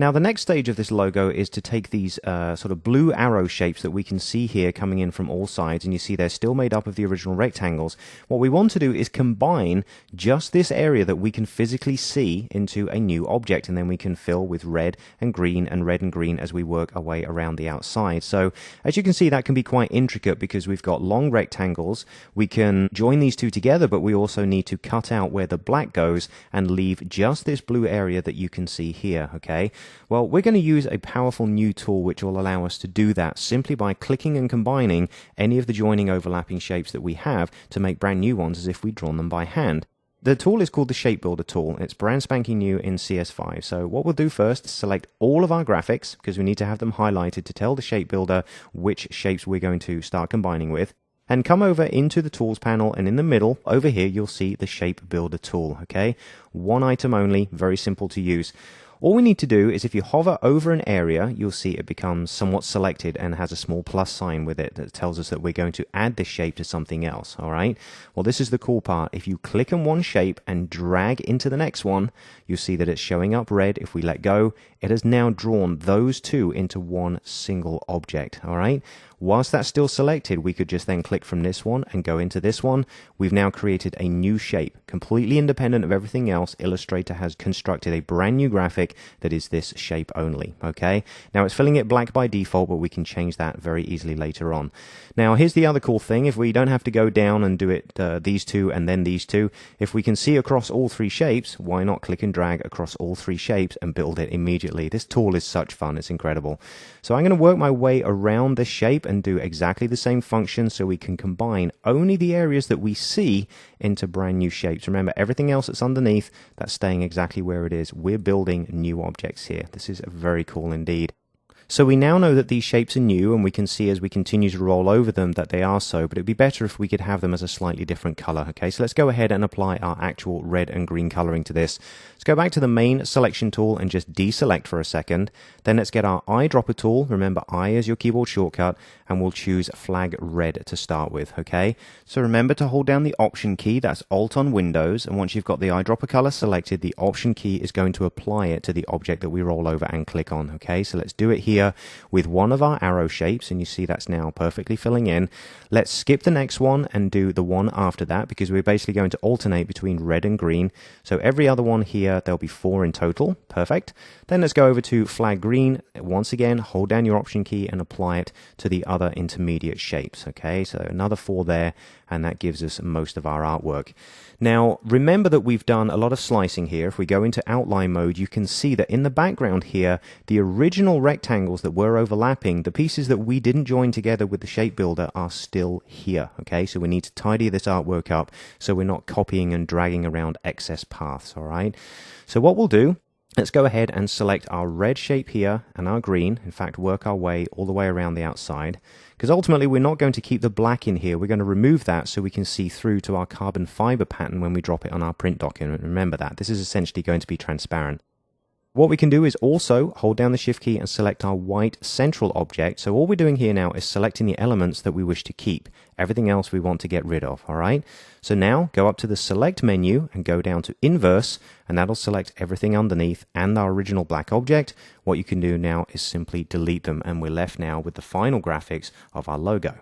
Now, the next stage of this logo is to take these sort of blue arrow shapes that we can see here coming in from all sides, and you see they're still made up of the original rectangles. What we want to do is combine just this area that we can physically see into a new object, and then we can fill with red and green as we work our way around the outside. So, as you can see, that can be quite intricate because we've got long rectangles. We can join these two together, but we also need to cut out where the black goes and leave just this blue area that you can see here, okay? Well, we're going to use a powerful new tool which will allow us to do that simply by clicking and combining any of the joining overlapping shapes that we have to make brand new ones as if we'd drawn them by hand. The tool is called the Shape Builder tool. It's brand spanking new in CS5. So what we'll do first is select all of our graphics because we need to have them highlighted to tell the Shape Builder which shapes we're going to start combining with. And come over into the Tools panel, and in the middle, over here, you'll see the Shape Builder tool, okay? One item only, very simple to use. All we need to do is if you hover over an area, you'll see it becomes somewhat selected and has a small plus sign with it that tells us that we're going to add this shape to something else, all right? Well, this is the cool part. If you click on one shape and drag into the next one, you'll see that it's showing up red. If we let go, it has now drawn those two into one single object, all right? Whilst that's still selected, we could just then click from this one and go into this one. We've now created a new shape, completely independent of everything else. Illustrator has constructed a brand new graphic that is this shape only, okay? Now it's filling it black by default, but we can change that very easily later on. Now here's the other cool thing. If we don't have to go down and do it these two and then these two, if we can see across all three shapes, why not click and drag across all three shapes and build it immediately? This tool is such fun, it's incredible. So I'm going to work my way around this shape and do exactly the same function so we can combine only the areas that we see into brand new shapes. Remember, everything else that's underneath, that's staying exactly where it is. We're building new objects here. This is very cool indeed. So we now know that these shapes are new, and we can see as we continue to roll over them that they are so, but it'd be better if we could have them as a slightly different color. Okay, so let's go ahead and apply our actual red and green coloring to this. Let's go back to the main selection tool and just deselect for a second. Then let's get our eyedropper tool. Remember, I is your keyboard shortcut, and we'll choose flag red to start with, okay? So remember to hold down the Option key, that's Alt on Windows, and once you've got the eyedropper color selected, the Option key is going to apply it to the object that we roll over and click on, okay? So let's do it here with one of our arrow shapes, and you see that's now perfectly filling in. Let's skip the next one and do the one after that because we're basically going to alternate between red and green. So every other one here, there'll be 4 in total. Perfect. Then let's go over to flag green. Once again, hold down your Option key and apply it to the other intermediate shapes. Okay, so another 4 there, and that gives us most of our artwork. Now, remember that we've done a lot of slicing here. If we go into outline mode, you can see that in the background here, the original rectangles that were overlapping, the pieces that we didn't join together with the shape builder are still here. Okay, so we need to tidy this artwork up so we're not copying and dragging around excess paths, all right? So what we'll do, let's go ahead and select our red shape here and our green. In fact, work our way all the way around the outside. Because ultimately, we're not going to keep the black in here. We're going to remove that so we can see through to our carbon fiber pattern when we drop it on our print document. Remember that. This is essentially going to be transparent. What we can do is also hold down the Shift key and select our white central object. So all we're doing here now is selecting the elements that we wish to keep. Everything else we want to get rid of, all right? So now go up to the Select menu and go down to Inverse, and that'll select everything underneath and our original black object. What you can do now is simply delete them, and we're left now with the final graphics of our logo.